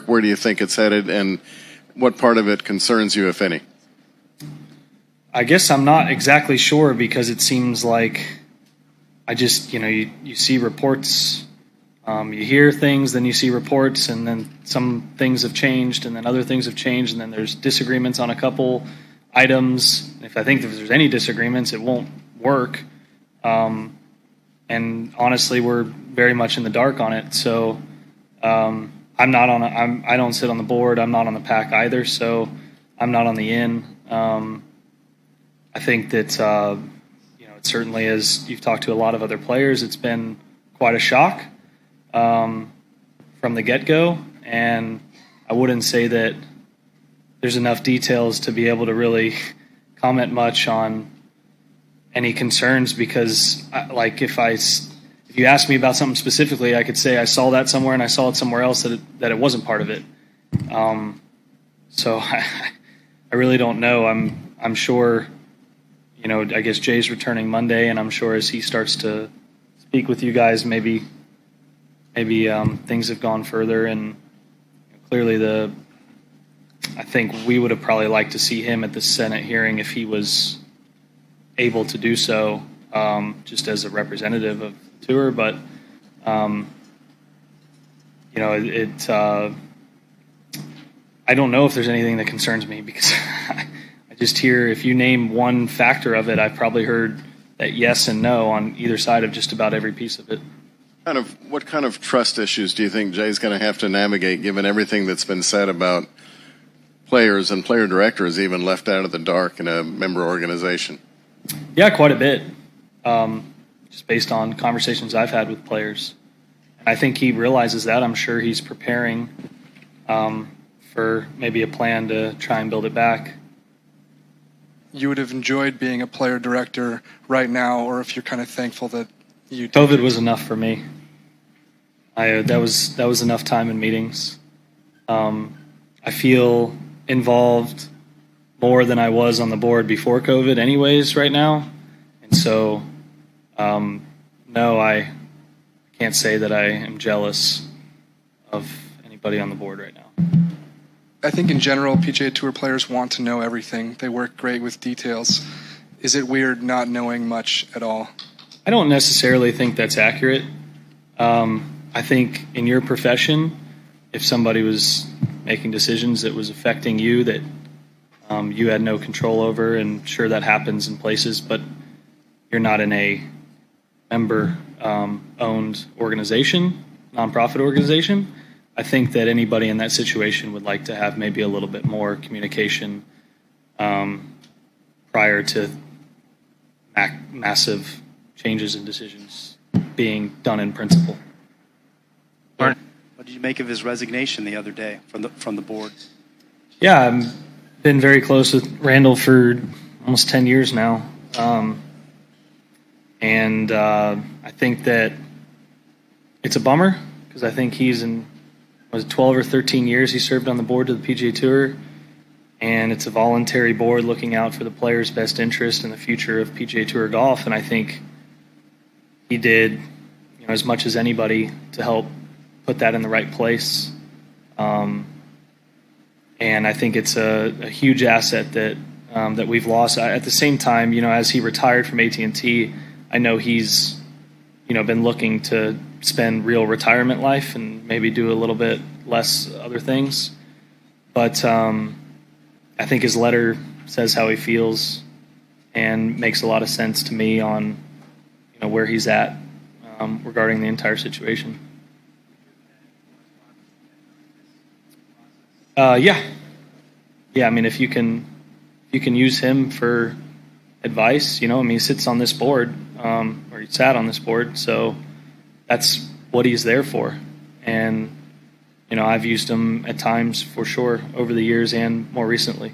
Where do you think it's headed, and what part of it concerns you, if any? I guess I'm not exactly sure, because it seems like I just, you see reports, you hear things, then you see reports, and then some things have changed, and then other things have changed, and then there's disagreements on a couple items. If there's any disagreements, it won't work. And honestly, we're very much in the dark on it. So I don't sit on the board. I'm not on the pack either. So I'm not on the in. I think that it certainly, as you've talked to a lot of other players, it's been quite a shock from the get-go, and I wouldn't say that there's enough details to be able to really comment much on any concerns, because if you ask me about something specifically, I could say I saw that somewhere and I saw it somewhere else that it wasn't part of it. So I really don't know. I'm sure, I guess Jay's returning Monday, and I'm sure as he starts to speak with you guys, maybe things have gone further, and clearly I think we would have probably liked to see him at the Senate hearing if he was able to do so, just as a representative of the tour. But I don't know if there's anything that concerns me, because I just hear, if you name one factor of it, I've probably heard that yes and no on either side of just about every piece of it. What kind of trust issues do you think Jay's going to have to navigate, given everything that's been said about players and player directors even left out of the dark in a member organization? Yeah, quite a bit, just based on conversations I've had with players. And I think he realizes that. I'm sure he's preparing for maybe a plan to try and build it back. You would have enjoyed being a player director right now, or if you're kind of thankful that you did. COVID was enough for me. That was enough time in meetings. I feel involved more than I was on the board before COVID anyways right now. And so, no, I can't say that I am jealous of anybody on the board right now. I think in general, PGA Tour players want to know everything. They work great with details. Is it weird not knowing much at all? I don't necessarily think that's accurate. I think in your profession, if somebody was making decisions that was affecting you that you had no control over, and sure, that happens in places, but you're not in a member-owned organization, nonprofit organization. I think that anybody in that situation would like to have maybe a little bit more communication prior to massive changes and decisions being done in principle. What did you make of his resignation the other day from the board? Yeah, I've been very close with Randall for almost 10 years now. And I think that it's a bummer, because I think he's in 12 or 13 years he served on the board of the PGA Tour, and it's a voluntary board looking out for the players' best interest in the future of PGA Tour golf. And I think he did as much as anybody to help put that in the right place. And I think it's a huge asset that we've lost. At the same time, as he retired from AT&T, I know he's been looking to spend real retirement life and maybe do a little bit less other things. But I think his letter says how he feels and makes a lot of sense to me on where he's at regarding the entire situation. Yeah. I mean, if you can use him for advice, he sits on this board, or he sat on this board, so that's what he's there for. And I've used him at times for sure over the years and more recently.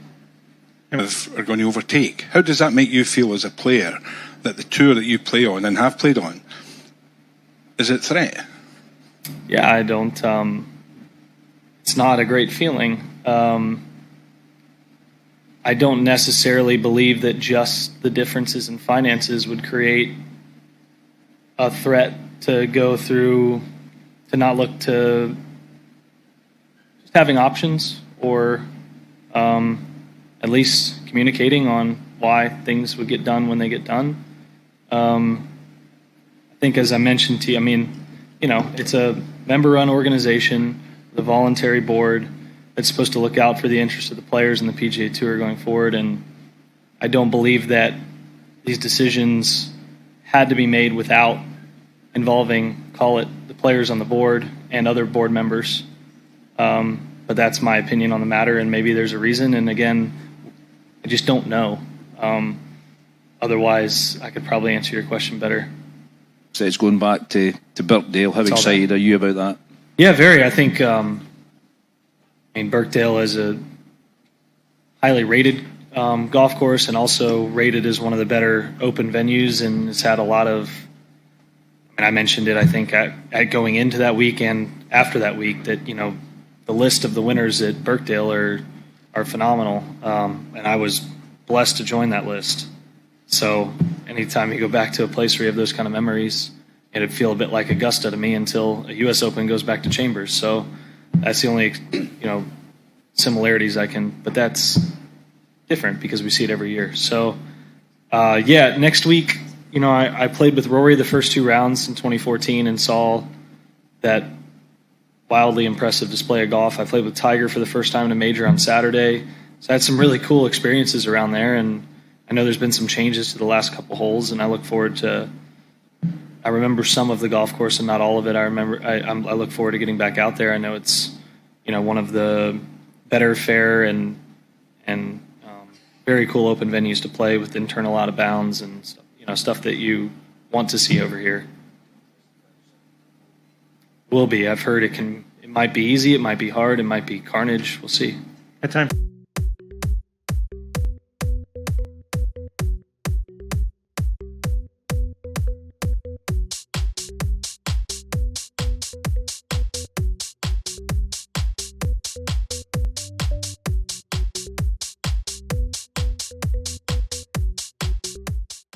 Are going to overtake. How does that make you feel as a player, that the tour that you play on and have played on is at threat? Yeah, I don't. It's not a great feeling. I don't necessarily believe that just the differences in finances would create a threat to go through, to not look to having options or at least communicating on why things would get done when they get done. I think, as I mentioned to you, I mean, it's a member-run organization, the voluntary board that's supposed to look out for the interests of the players and the PGA Tour going forward. And I don't believe that these decisions had to be made without involving, call it, the players on the board and other board members. But that's my opinion on the matter, and maybe there's a reason. And again, I just don't know. Otherwise, I could probably answer your question better. So it's going back to Birkdale. How excited are you about that? Yeah, very. I think, Birkdale is a highly rated golf course and also rated as one of the better open venues, and it's had a lot of, I mentioned it, I think, at going into that week and after that week, that, the list of the winners at Birkdale are phenomenal. And I was blessed to join that list. So anytime you go back to a place where you have those kind of memories, it'd feel a bit like Augusta to me until a U.S. Open goes back to Chambers. So that's the only, similarities but that's different because we see it every year. So, next week, I played with Rory the first 2 rounds in 2014 and saw that wildly impressive display of golf. I played with Tiger for the first time in a major on Saturday. So I had some really cool experiences around there, and I know there's been some changes to the last couple holes, and I look forward to. I remember some of the golf course and not all of it. I look forward to getting back out there. I know it's, one of the better, fair, and very cool open venues to play with internal out of bounds and stuff that you want to see over here. Will be. I've heard it might be easy, it might be hard, it might be carnage. We'll see. At time.